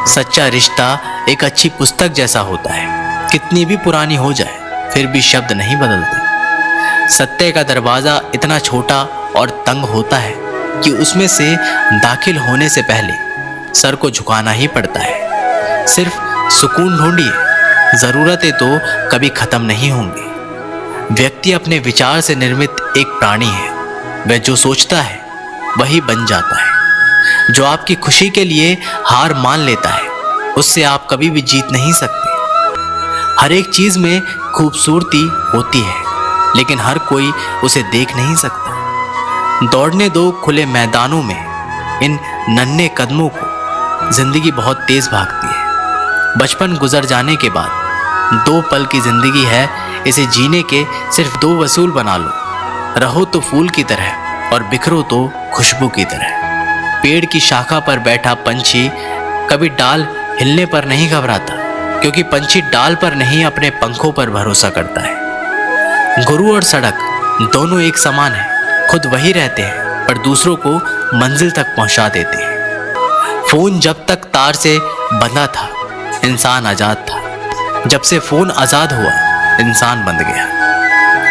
सच्चा रिश्ता एक अच्छी पुस्तक जैसा होता है, कितनी भी पुरानी हो जाए फिर भी शब्द नहीं बदलते। सत्य का दरवाज़ा इतना छोटा और तंग होता है कि उसमें से दाखिल होने से पहले सर को झुकाना ही पड़ता है। सिर्फ सुकून ढूंढिए, ज़रूरतें तो कभी ख़त्म नहीं होंगी। व्यक्ति अपने विचार से निर्मित एक प्राणी है। वह जो सोचता है वही बन जाता है। जो आपकी खुशी के लिए हार मान लेता है उससे आप कभी भी जीत नहीं सकते। हर एक चीज़ में खूबसूरती होती है, लेकिन हर कोई उसे देख नहीं सकता। दौड़ने दो खुले मैदानों में इन नन्हे कदमों को, जिंदगी बहुत तेज भागती है। बचपन गुजर जाने के बाद 2 पल की जिंदगी है, इसे जीने के सिर्फ 2 वसूल बना लो। रहो तो फूल की तरह और बिखरो तो खुशबू की तरह। पेड़ की शाखा पर बैठा पंछी कभी डाल हिलने पर नहीं घबराता, क्योंकि पंछी डाल पर नहीं अपने पंखों पर भरोसा करता है। गुरु और सड़क दोनों एक समान है, खुद वही रहते हैं पर दूसरों को मंजिल तक पहुंचा देते हैं। फोन जब तक तार से बंधा था इंसान आजाद था, जब से फोन आजाद हुआ इंसान बंध गया।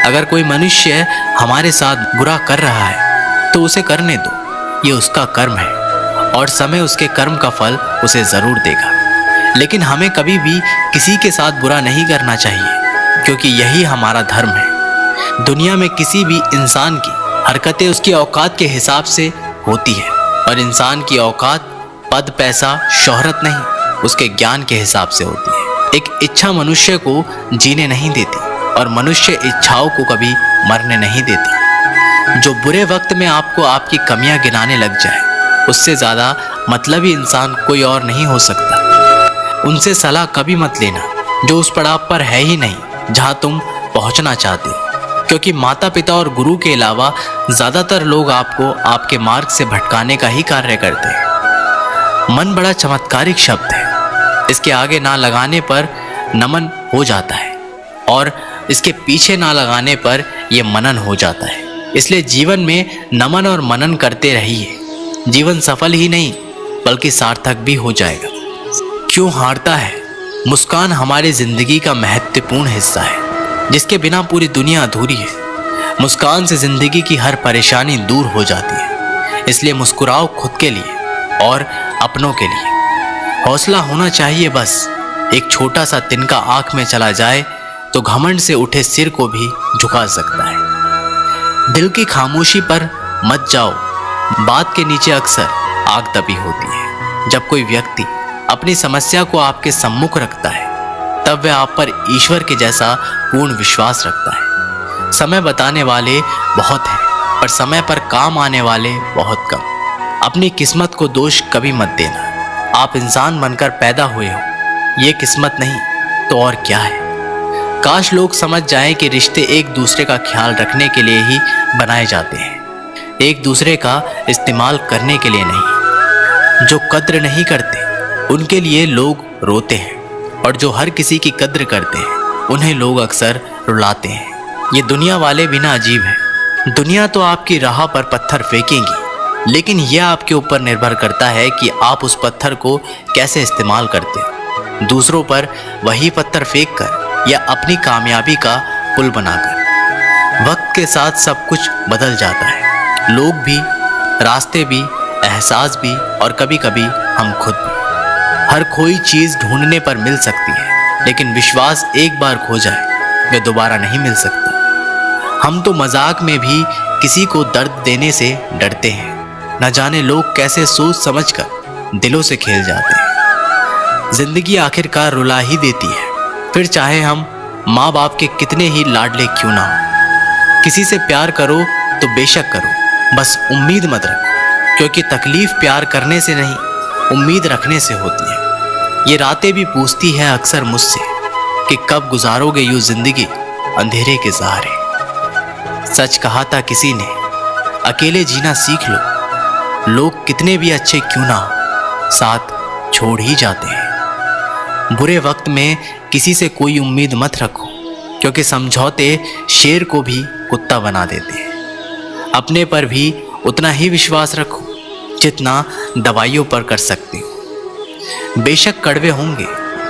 अगर कोई मनुष्य हमारे साथ बुरा कर रहा है तो उसे करने दो, ये उसका कर्म है और समय उसके कर्म का फल उसे जरूर देगा। लेकिन हमें कभी भी किसी के साथ बुरा नहीं करना चाहिए, क्योंकि यही हमारा धर्म है। दुनिया में किसी भी इंसान की हरकतें उसकी औकात के हिसाब से होती है, और इंसान की औकात पद, पैसा, शोहरत नहीं, उसके ज्ञान के हिसाब से होती है। एक इच्छा मनुष्य को जीने नहीं देती और मनुष्य इच्छाओं को कभी मरने नहीं देता। जो बुरे वक्त में आपको आपकी कमियां गिनाने लग जाए, उससे ज़्यादा मतलबी इंसान कोई और नहीं हो सकता। उनसे सलाह कभी मत लेना जो उस पड़ाव पर है ही नहीं जहां तुम पहुंचना चाहते हो, क्योंकि माता पिता और गुरु के अलावा ज़्यादातर लोग आपको आपके मार्ग से भटकाने का ही कार्य करते हैं। मन बड़ा चमत्कारिक शब्द है, इसके आगे ना लगाने पर नमन हो जाता है और इसके पीछे ना लगाने पर यह मनन हो जाता है। इसलिए जीवन में नमन और मनन करते रहिए। जीवन सफल ही नहीं बल्कि सार्थक भी हो जाएगा। क्यों हारता है? मुस्कान हमारी जिंदगी का महत्वपूर्ण हिस्सा है, जिसके बिना पूरी दुनिया अधूरी है। मुस्कान से जिंदगी की हर परेशानी दूर हो जाती है। इसलिए मुस्कुराओ खुद के लिए और अपनों के लिए। हौसला होना चाहिए बस। एक छोटा सा तिनका आंख में चला जाए तो घमंड से उठे सिर को भी झुका सकता है। दिल की खामोशी पर मत जाओ, बात के नीचे अक्सर आग दबी होती है। जब कोई व्यक्ति अपनी समस्या को आपके सम्मुख रखता है तब वह आप पर ईश्वर के जैसा पूर्ण विश्वास रखता है। समय बताने वाले बहुत हैं, पर समय पर काम आने वाले बहुत कम। अपनी किस्मत को दोष कभी मत देना। आप इंसान बनकर पैदा हुए हो, ये किस्मत नहीं तो और क्या है। काश लोग समझ जाएं कि रिश्ते एक दूसरे का ख्याल रखने के लिए ही बनाए जाते हैं, एक दूसरे का इस्तेमाल करने के लिए नहीं। जो कद्र नहीं करते उनके लिए लोग रोते हैं, और जो हर किसी की कद्र करते हैं उन्हें लोग अक्सर रुलाते हैं। ये दुनिया वाले बिना अजीब है। दुनिया तो आपकी राह पर पत्थर फेंकेंगी, लेकिन यह आपके ऊपर निर्भर करता है कि आप उस पत्थर को कैसे इस्तेमाल करते हैं। दूसरों पर वही पत्थर फेंक कर या अपनी कामयाबी का पुल बनाकर। वक्त के साथ सब कुछ बदल जाता है, लोग भी, रास्ते भी, एहसास भी और कभी कभी हम खुद भी। हर कोई चीज़ ढूंढने पर मिल सकती है, लेकिन विश्वास एक बार खो जाए वह दोबारा नहीं मिल सकता। हम तो मजाक में भी किसी को दर्द देने से डरते हैं। न जाने लोग कैसे सोच समझकर दिलों से खेल जाते हैं। जिंदगी आखिरकार रुला ही देती है, फिर चाहे हम माँ बाप के कितने ही लाडले क्यों ना हो। किसी से प्यार करो तो बेशक करो, बस उम्मीद मत रखो, क्योंकि तकलीफ प्यार करने से नहीं उम्मीद रखने से होती है। ये रातें भी पूछती है अक्सर मुझसे कि कब गुजारोगे यूं जिंदगी अंधेरे के सहारे। सच कहा था किसी ने, अकेले जीना सीख लो। लोग कितने भी अच्छे क्यों ना हो, साथ छोड़ ही जाते हैं। बुरे वक्त में किसी से कोई उम्मीद मत रखो, क्योंकि समझौते शेर को भी कुत्ता बना देते हैं। अपने पर भी उतना ही विश्वास रखो जितना दवाइयों पर कर सकते हो। बेशक कड़वे होंगे,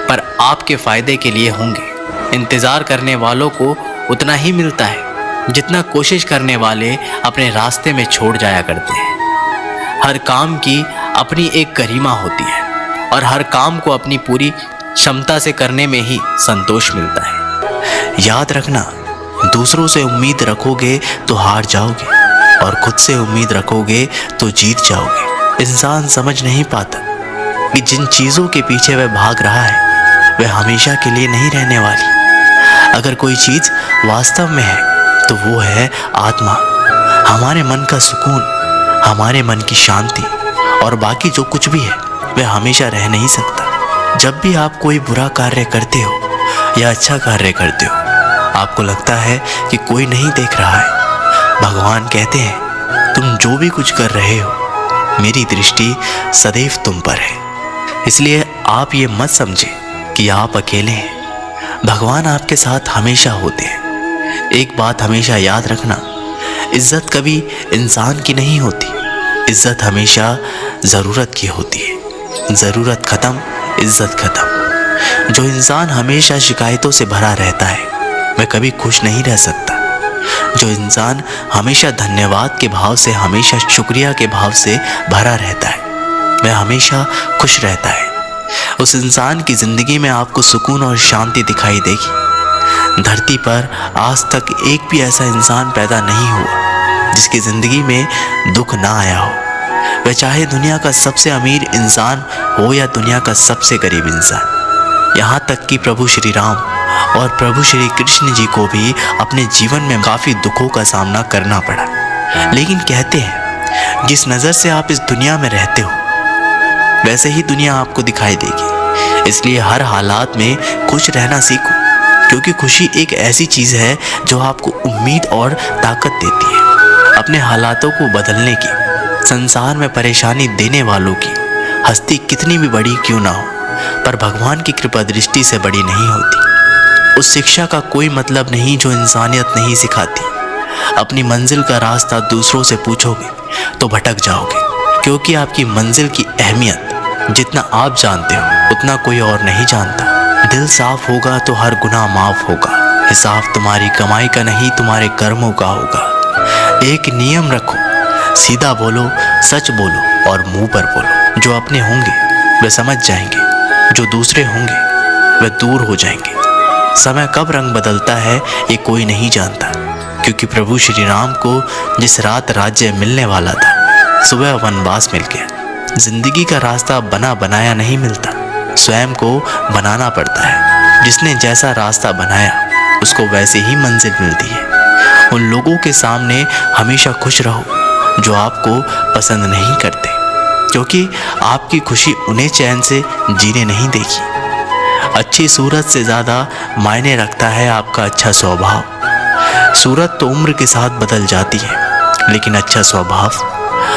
पर आपके फायदे के लिए होंगे। इंतजार करने वालों को उतना ही मिलता है जितना कोशिश करने वाले अपने रास्ते में छोड़ जाया करते हैं। हर काम की अपनी एक गरिमा होती है और हर काम को अपनी पूरी क्षमता से करने में ही संतोष मिलता है। याद रखना, दूसरों से उम्मीद रखोगे तो हार जाओगे और खुद से उम्मीद रखोगे तो जीत जाओगे। इंसान समझ नहीं पाता कि जिन चीज़ों के पीछे वह भाग रहा है वह हमेशा के लिए नहीं रहने वाली। अगर कोई चीज़ वास्तव में है तो वो है आत्मा, हमारे मन का सुकून, हमारे मन की शांति, और बाकी जो कुछ भी है वह हमेशा रह नहीं सकता। जब भी आप कोई बुरा कार्य करते हो या अच्छा कार्य करते हो, आपको लगता है कि कोई नहीं देख रहा है। भगवान कहते हैं, तुम जो भी कुछ कर रहे हो मेरी दृष्टि सदैव तुम पर है। इसलिए आप ये मत समझें कि आप अकेले हैं, भगवान आपके साथ हमेशा होते हैं। एक बात हमेशा याद रखना, इज्जत कभी इंसान की नहीं होती, इज्जत हमेशा ज़रूरत की होती है। ज़रूरत ख़त्म, इज्जत ख़त्म। जो इंसान हमेशा शिकायतों से भरा रहता है वह कभी खुश नहीं रह सकता। जो इंसान हमेशा धन्यवाद के भाव से, हमेशा शुक्रिया के भाव से भरा रहता है वह हमेशा खुश रहता है। उस इंसान की ज़िंदगी में आपको सुकून और शांति दिखाई देगी। धरती पर आज तक एक भी ऐसा इंसान पैदा नहीं हुआ जिसकी ज़िंदगी में दुख ना आया हो, वह चाहे दुनिया का सबसे अमीर इंसान हो या दुनिया का सबसे गरीब इंसान। यहाँ तक कि प्रभु श्री राम और प्रभु श्री कृष्ण जी को भी अपने जीवन में काफ़ी दुखों का सामना करना पड़ा। लेकिन कहते हैं, जिस नज़र से आप इस दुनिया में रहते हो वैसे ही दुनिया आपको दिखाई देगी। इसलिए हर हालात में खुश रहना सीखो, क्योंकि खुशी एक ऐसी चीज़ है जो आपको उम्मीद और ताकत देती है अपने हालातों को बदलने की। संसार में परेशानी देने वालों की हस्ती कितनी भी बड़ी क्यों ना हो, पर भगवान की कृपा दृष्टि से बड़ी नहीं होती। उस शिक्षा का कोई मतलब नहीं जो इंसानियत नहीं सिखाती। अपनी मंजिल का रास्ता दूसरों से पूछोगे तो भटक जाओगे, क्योंकि आपकी मंजिल की अहमियत जितना आप जानते हो उतना कोई और नहीं जानता। दिल साफ होगा तो हर गुनाह माफ होगा। हिसाब तुम्हारी कमाई का नहीं, तुम्हारे कर्मों का होगा। एक नियम रखो, सीधा बोलो, सच बोलो और मुंह पर बोलो। जो अपने होंगे वे समझ जाएंगे, जो दूसरे होंगे वे दूर हो जाएंगे। समय कब रंग बदलता है ये कोई नहीं जानता, क्योंकि प्रभु श्री राम को जिस रात राज्य मिलने वाला था सुबह वनवास मिल गया। जिंदगी का रास्ता बना बनाया नहीं मिलता, स्वयं को बनाना पड़ता है। जिसने जैसा रास्ता बनाया उसको वैसे ही मंजिल मिलती है। उन लोगों के सामने हमेशा खुश रहो जो आपको पसंद नहीं करते, क्योंकि आपकी खुशी उन्हें चैन से जीने नहीं देगी। अच्छी सूरत से ज़्यादा मायने रखता है आपका अच्छा स्वभाव। सूरत तो उम्र के साथ बदल जाती है, लेकिन अच्छा स्वभाव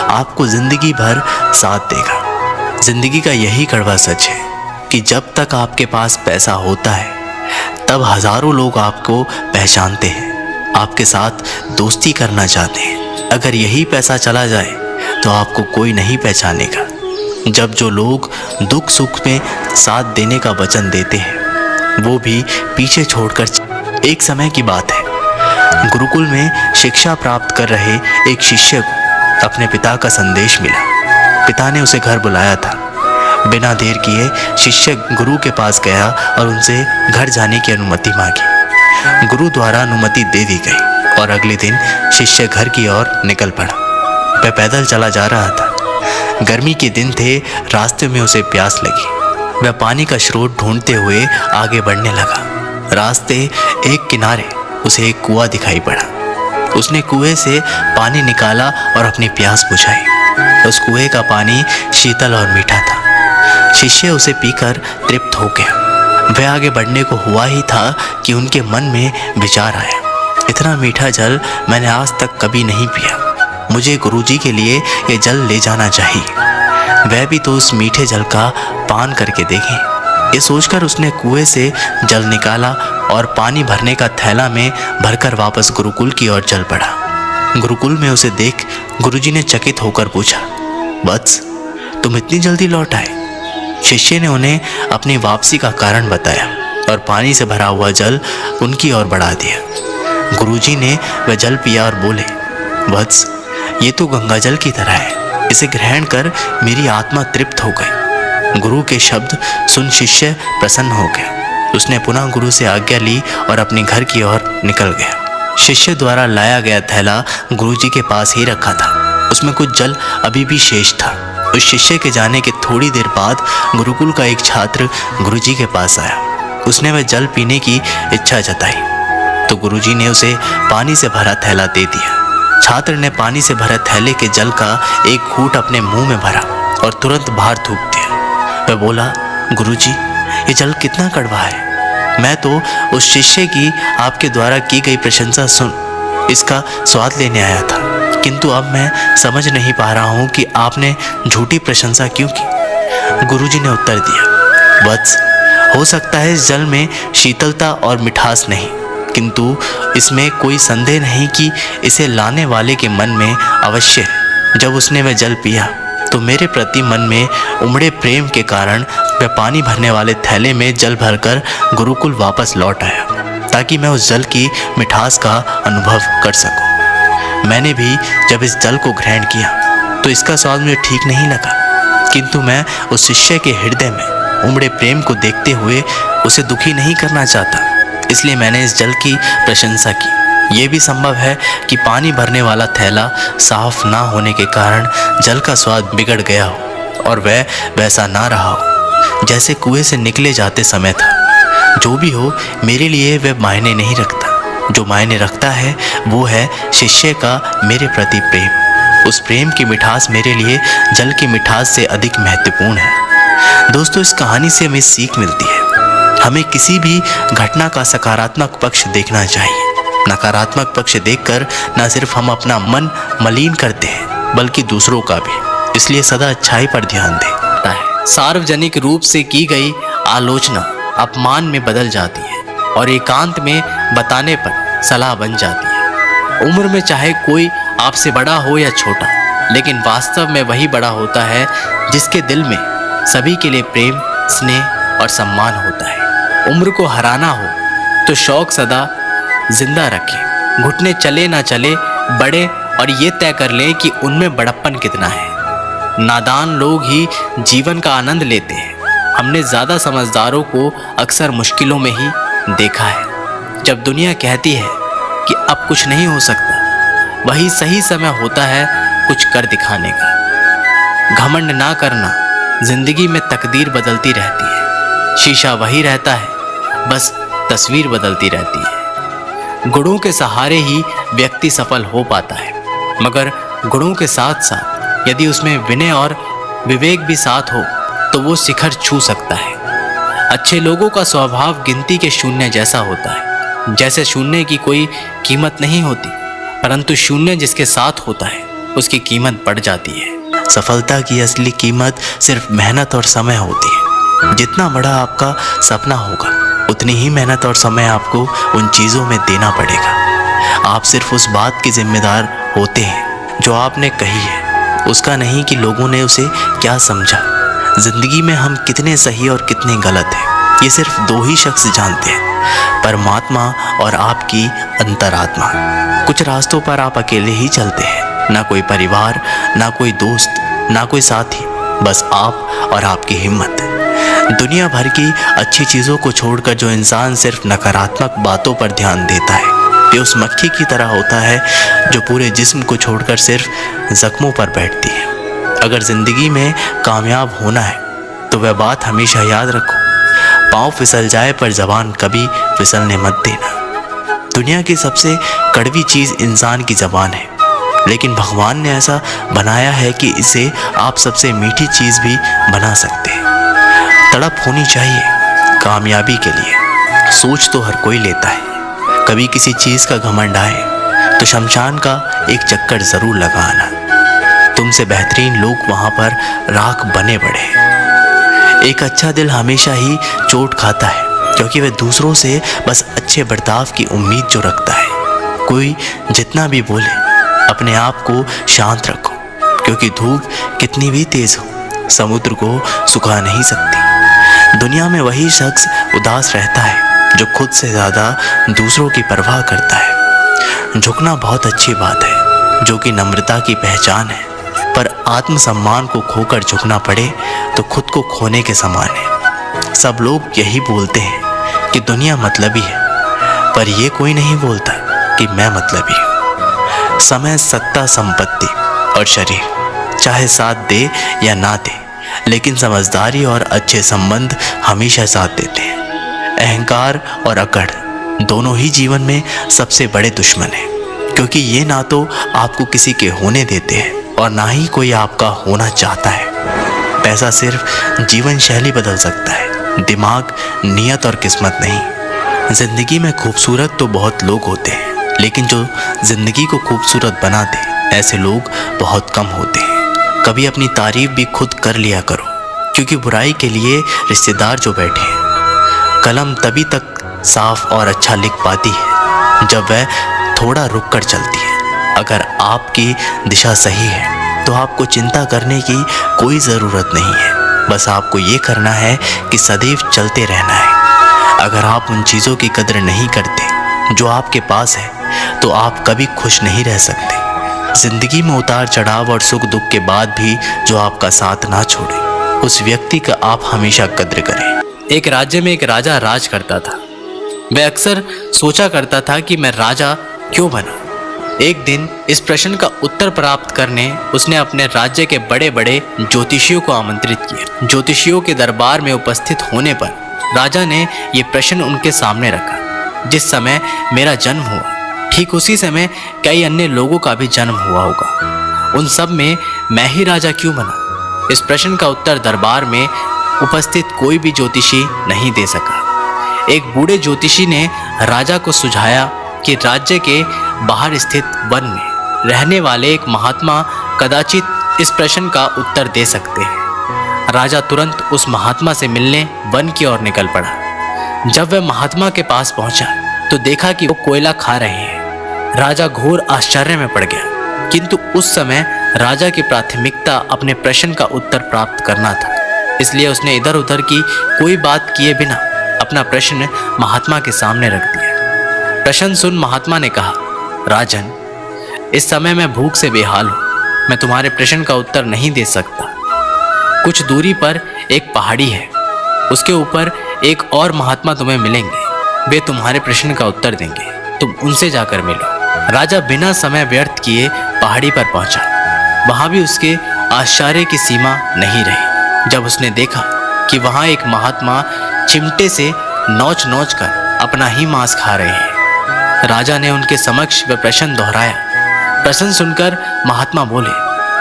आपको ज़िंदगी भर साथ देगा। ज़िंदगी का यही कड़वा सच है कि जब तक आपके पास पैसा होता है तब हज़ारों लोग आपको पहचानते हैं, आपके साथ दोस्ती करना चाहते हैं। अगर यही पैसा चला जाए तो आपको कोई नहीं पहचानेगा। जब जो लोग दुख सुख में साथ देने का वचन देते हैं वो भी पीछे छोड़कर। एक समय की बात है, गुरुकुल में शिक्षा प्राप्त कर रहे एक शिष्य को अपने पिता का संदेश मिला। पिता ने उसे घर बुलाया था। बिना देर किए शिष्य गुरु के पास गया और उनसे घर जाने की अनुमति मांगी। गुरु द्वारा अनुमति दे दी गई और अगले दिन शिष्य घर की ओर निकल पड़ा। वह पैदल चला जा रहा था। गर्मी के दिन थे, रास्ते में उसे प्यास लगी। वह पानी का स्रोत ढूंढते हुए आगे बढ़ने लगा। रास्ते एक किनारे उसे एक कुआं दिखाई पड़ा। उसने कुएं से पानी निकाला और अपनी प्यास बुझाई। उस कुएं का पानी शीतल और मीठा था। शिष्य उसे पीकर तृप्त हो गया। वह आगे बढ़ने को हुआ ही था कि उनके मन में विचार आया, इतना मीठा जल मैंने आज तक कभी नहीं पिया। मुझे गुरुजी के लिए ये जल ले जाना चाहिए। वह भी तो उस मीठे जल का पान करके देखें। ये सोचकर उसने कुएं से जल निकाला और पानी भरने का थैला में भरकर वापस गुरुकुल की ओर चल पड़ा। गुरुकुल में उसे देख गुरुजी ने चकित होकर पूछा, वत्स, तुम इतनी जल्दी लौट आए? शिष्य ने उन्हें अपनी वापसी का कारण बताया और पानी से भरा हुआ जल उनकी ओर बढ़ा दिया। गुरुजी ने वह जल पिया और बोले, वत्स, ये तो गंगा जल की तरह है, इसे ग्रहण कर मेरी आत्मा तृप्त हो गई। गुरु के शब्द सुन शिष्य प्रसन्न हो गया। उसने पुनः गुरु से आज्ञा ली और अपने घर की ओर निकल गया। शिष्य द्वारा लाया गया थैला गुरुजी के पास ही रखा था। उसमें कुछ जल अभी भी शेष था। उस शिष्य के जाने के थोड़ी देर बाद गुरुकुल का एक छात्र गुरुजी के पास आया। उसने वह जल पीने की इच्छा जताई तो गुरुजी ने उसे पानी से भरा थैला दे दिया। छात्र ने पानी से भरे थैले के जल का एक घूंट अपने मुंह में भरा और तुरंत बाहर थूक दिया। वह बोला, गुरुजी, ये जल कितना कड़वा है। मैं तो उस शिष्य की आपके द्वारा की गई प्रशंसा सुन इसका स्वाद लेने आया था, किंतु अब मैं समझ नहीं पा रहा हूँ कि आपने झूठी प्रशंसा क्यों की। गुरुजी ने उत्तर दिया, वत्स, हो सकता है इस जल में शीतलता और मिठास नहीं, किंतु इसमें कोई संदेह नहीं कि इसे लाने वाले के मन में अवश्य है। जब उसने वह जल पिया तो मेरे प्रति मन में उमड़े प्रेम के कारण वह पानी भरने वाले थैले में जल भरकर गुरुकुल वापस लौट आया, ताकि मैं उस जल की मिठास का अनुभव कर सकूं। मैंने भी जब इस जल को ग्रहण किया तो इसका स्वाद मुझे ठीक नहीं लगा, किंतु मैं उस शिष्य के हृदय में उमड़े प्रेम को देखते हुए उसे दुखी नहीं करना चाहता, इसलिए मैंने इस जल की प्रशंसा की। ये भी संभव है कि पानी भरने वाला थैला साफ ना होने के कारण जल का स्वाद बिगड़ गया हो और वह वैसा ना रहा हो जैसे कुएं से निकले जाते समय था। जो भी हो, मेरे लिए वह मायने नहीं रखता। जो मायने रखता है वो है शिष्य का मेरे प्रति प्रेम। उस प्रेम की मिठास मेरे लिए जल की मिठास से अधिक महत्वपूर्ण है। दोस्तों, इस कहानी से हमें सीख मिलती है। हमें किसी भी घटना का सकारात्मक पक्ष देखना चाहिए। नकारात्मक पक्ष देखकर न सिर्फ हम अपना मन मलिन करते हैं बल्कि दूसरों का भी। इसलिए सदा अच्छाई पर ध्यान दें। सार्वजनिक रूप से की गई आलोचना अपमान में बदल जाती है और एकांत में बताने पर सलाह बन जाती है। उम्र में चाहे कोई आपसे बड़ा हो या छोटा, लेकिन वास्तव में वही बड़ा होता है जिसके दिल में सभी के लिए प्रेम, स्नेह और सम्मान होता है। उम्र को हराना हो तो शौक सदा जिंदा रखें। घुटने चले ना चले, बड़े और ये तय कर लें कि उनमें बड़प्पन कितना है। नादान लोग ही जीवन का आनंद लेते हैं। हमने ज़्यादा समझदारों को अक्सर मुश्किलों में ही देखा है। जब दुनिया कहती है कि अब कुछ नहीं हो सकता, वही सही समय होता है कुछ कर दिखाने का। घमंड ना करना, जिंदगी में तकदीर बदलती रहती है। शीशा वही रहता है, बस तस्वीर बदलती रहती है। गुणों के सहारे ही व्यक्ति सफल हो पाता है, मगर गुणों के साथ साथ यदि उसमें विनय और विवेक भी साथ हो तो वो शिखर छू सकता है। अच्छे लोगों का स्वभाव गिनती के शून्य जैसा होता है। जैसे शून्य की कोई कीमत नहीं होती, परंतु शून्य जिसके साथ होता है उसकी कीमत बढ़ जाती है। सफलता की असली कीमत सिर्फ मेहनत और समय होती है। जितना बड़ा आपका सपना होगा, उतनी ही मेहनत और समय आपको उन चीज़ों में देना पड़ेगा। आप सिर्फ उस बात के जिम्मेदार होते हैं जो आपने कही है, उसका नहीं कि लोगों ने उसे क्या समझा। जिंदगी में हम कितने सही और कितने गलत हैं, ये सिर्फ दो ही शख्स जानते हैं, परमात्मा और आपकी अंतरात्मा। कुछ रास्तों पर आप अकेले ही चलते हैं, ना कोई परिवार, ना कोई दोस्त, ना कोई साथी, बस आप और आपकी हिम्मत। दुनिया भर की अच्छी चीज़ों को छोड़कर जो इंसान सिर्फ नकारात्मक बातों पर ध्यान देता है, ये उस मक्खी की तरह होता है जो पूरे जिस्म को छोड़कर सिर्फ जख्मों पर बैठती है। अगर ज़िंदगी में कामयाब होना है तो वह बात हमेशा याद रखो, पाँव फिसल जाए पर ज़बान कभी फिसलने मत देना। दुनिया की सबसे कड़वी चीज़ इंसान की ज़बान है, लेकिन भगवान ने ऐसा बनाया है कि इसे आप सबसे मीठी चीज़ भी बना सकते हैं। तड़प होनी चाहिए कामयाबी के लिए। सोच तो हर कोई लेता है, कभी किसी चीज़ का घमंड आए तो शमशान का एक चक्कर ज़रूर लगाना। तुमसे बेहतरीन लोग वहाँ पर राख बने पड़े। एक अच्छा दिल हमेशा ही चोट खाता है, क्योंकि वह दूसरों से बस अच्छे बर्ताव की उम्मीद जो रखता है। कोई जितना भी बोले, अपने आप को शांत रखो, क्योंकि धूप कितनी भी तेज़ हो, समुद्र को सुखा नहीं सकती। दुनिया में वही शख्स उदास रहता है जो खुद से ज़्यादा दूसरों की परवाह करता है। झुकना बहुत अच्छी बात है, जो कि नम्रता की पहचान है, पर आत्मसम्मान को खोकर झुकना पड़े तो खुद को खोने के समान है। सब लोग यही बोलते हैं कि दुनिया मतलबी है, पर ये कोई नहीं बोलता कि मैं मतलबी हूँ। समय, सत्ता, संपत्ति और शरीर चाहे साथ दे या ना दे, लेकिन समझदारी और अच्छे संबंध हमेशा साथ देते हैं। अहंकार और अकड़ दोनों ही जीवन में सबसे बड़े दुश्मन हैं, क्योंकि ये ना तो आपको किसी के होने देते हैं और ना ही कोई आपका होना चाहता है। पैसा सिर्फ जीवन शैली बदल सकता है, दिमाग, नियत और किस्मत नहीं। जिंदगी में खूबसूरत तो बहुत लोग होते हैं, लेकिन जो जिंदगी को खूबसूरत बनाते ऐसे लोग बहुत कम होते हैं। कभी अपनी तारीफ भी खुद कर लिया करो, क्योंकि बुराई के लिए रिश्तेदार जो बैठे हैं। कलम तभी तक साफ और अच्छा लिख पाती है जब वह थोड़ा रुक कर चलती है। अगर आपकी दिशा सही है तो आपको चिंता करने की कोई ज़रूरत नहीं है, बस आपको ये करना है कि सदैव चलते रहना है। अगर आप उन चीज़ों की कदर नहीं करते जो आपके पास है, तो आप कभी खुश नहीं रह सकते। ज़िंदगी में उतार चढ़ाव और सुख दुख के बाद भी जो आपका साथ ना छोड़े, उस व्यक्ति का आप हमेशा कद्र करें। एक राज्य में एक राजा राज करता था। वह अक्सर सोचा करता था कि मैं राजा क्यों बना। एक दिन इस प्रश्न का उत्तर प्राप्त करने उसने अपने राज्य के बड़े बड़े ज्योतिषियों को आमंत्रित किया। ज्योतिषियों के दरबार में उपस्थित होने पर राजा ने ये प्रश्न उनके सामने रखा। जिस समय मेरा जन्म हुआ, ठीक उसी समय कई अन्य लोगों का भी जन्म हुआ होगा। उन सब में मैं ही राजा क्यों बना? इस प्रश्न का उत्तर दरबार में उपस्थित कोई भी ज्योतिषी नहीं दे सका। एक बूढ़े ज्योतिषी ने राजा को सुझाया कि राज्य के बाहर स्थित वन में रहने वाले एक महात्मा कदाचित इस प्रश्न का उत्तर दे सकते हैं। राजा तुरंत उस महात्मा से मिलने वन की ओर निकल पड़ा। जब वह महात्मा के पास पहुंचा तो देखा कि वो कोयला खा रहे हैं। राजा घोर आश्चर्य में पड़ गया, किंतु उस समय राजा की प्राथमिकता अपने प्रश्न का उत्तर प्राप्त करना था। इसलिए उसने इधर उधर की कोई बात किए बिना अपना प्रश्न महात्मा के सामने रख दिया। प्रश्न सुन महात्मा ने कहा, राजन, इस समय मैं भूख से बेहाल हूँ, मैं तुम्हारे प्रश्न का उत्तर नहीं दे सकता। कुछ दूरी पर एक पहाड़ी है, उसके ऊपर एक और महात्मा तुम्हें मिलेंगे, वे तुम्हारे प्रश्न का उत्तर देंगे, तुम उनसे जाकर मिलो। राजा बिना समय व्यर्थ किए पहाड़ी पर पहुंचा। वहां भी उसके आश्चर्य की सीमा नहीं रही जब उसने देखा कि वहां एक महात्मा चिमटे से नोच नोच कर अपना ही मांस खा रहे हैं। राजा ने उनके समक्ष वह प्रश्न दोहराया। प्रश्न सुनकर महात्मा बोले,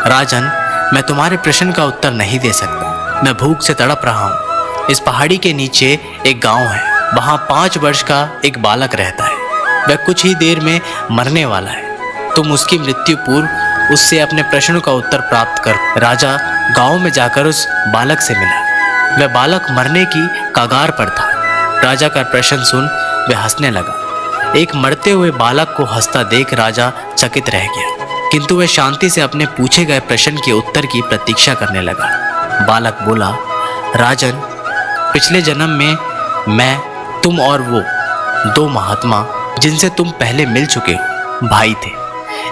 राजन, मैं तुम्हारे प्रश्न का उत्तर नहीं दे सकता, मैं भूख से तड़प रहा हूँ। इस पहाड़ी के नीचे एक गांव है, वहाँ 5 वर्ष का एक बालक रहता है, वह कुछ ही देर में मरने वाला है। तुम उसकी मृत्यु पूर्व उससे अपने प्रश्नों का उत्तर प्राप्त कर। राजा गांव में जाकर उस बालक से मिला। वह बालक मरने की कगार पर था। राजा का प्रश्न सुन वह हंसने लगा। एक मरते हुए बालक को हंसता देख राजा चकित रह गया, किंतु वह शांति से अपने पूछे गए प्रश्न के उत्तर की प्रतीक्षा करने लगा। बालक बोला, राजन, पिछले जन्म में मैं, तुम और वो 2 महात्मा जिनसे तुम पहले मिल चुके हो, भाई थे।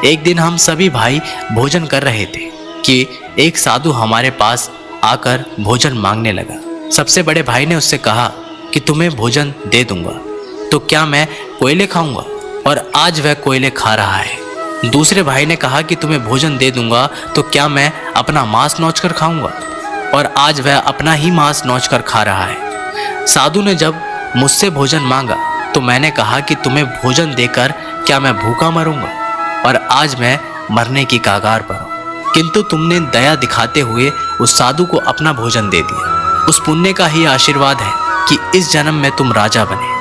एक दिन हम सभी भाई भोजन कर रहे थे कि एक साधु हमारे पास आकर भोजन मांगने लगा। सबसे बड़े भाई ने उससे कहा कि तुम्हें भोजन दे दूंगा तो क्या मैं कोयले खाऊंगा, और आज वह कोयले खा रहा है। दूसरे भाई ने कहा कि तुम्हें भोजन दे दूंगा तो क्या मैं अपना मांस नोचकर खाऊंगा, और आज वह अपना ही मांस नोचकर खा रहा है। साधु ने जब मुझसे भोजन मांगा तो मैंने कहा कि तुम्हें भोजन देकर क्या मैं भूखा मरूंगा, और आज मैं मरने की कगार पर हूँ, किंतु तुमने दया दिखाते हुए उस साधु को अपना भोजन दे दिया। उस पुण्य का ही आशीर्वाद है कि इस जन्म में तुम राजा बने।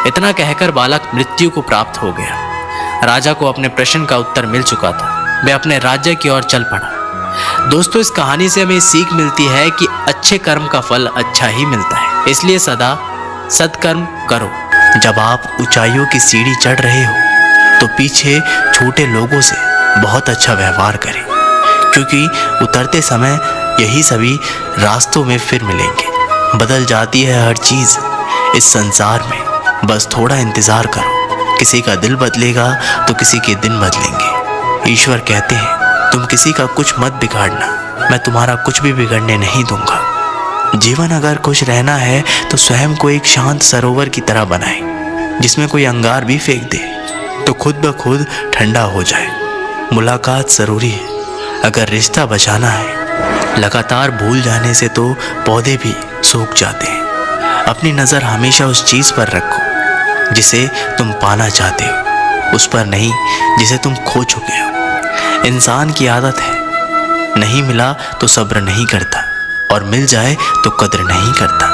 इतना कहकर बालक मृत्यु को प्राप्त हो गया। राजा को अपने प्रश्न का उत्तर मिल चुका था। वह अपने राज्य की ओर चल पड़ा। दोस्तों, इस कहानी से हमें सीख मिलती है कि अच्छे कर्म का फल अच्छा ही मिलता है, इसलिए सदा सत्कर्म करो। जब आप ऊंचाइयों की सीढ़ी चढ़ रहे हो तो पीछे छोटे लोगों से बहुत अच्छा व्यवहार करें, क्योंकि उतरते समय यही सभी रास्तों में फिर मिलेंगे। बदल जाती है हर चीज़ इस संसार में, बस थोड़ा इंतज़ार करो। किसी का दिल बदलेगा तो किसी के दिन बदलेंगे। ईश्वर कहते हैं तुम किसी का कुछ मत बिगाड़ना, मैं तुम्हारा कुछ भी बिगड़ने नहीं दूंगा। जीवन अगर खुश रहना है तो स्वयं को एक शांत सरोवर की तरह बनाए, जिसमें कोई अंगार भी फेंक दे तो खुद ब खुद ठंडा हो जाए। मुलाकात ज़रूरी है अगर रिश्ता बचाना है। लगातार भूल जाने से तो पौधे भी सूख जाते हैं। अपनी नज़र हमेशा उस चीज़ पर रखो जिसे तुम पाना चाहते हो, उस पर नहीं जिसे तुम खो चुके हो। इंसान की आदत है, नहीं मिला तो सब्र नहीं करता और मिल जाए तो कद्र नहीं करता।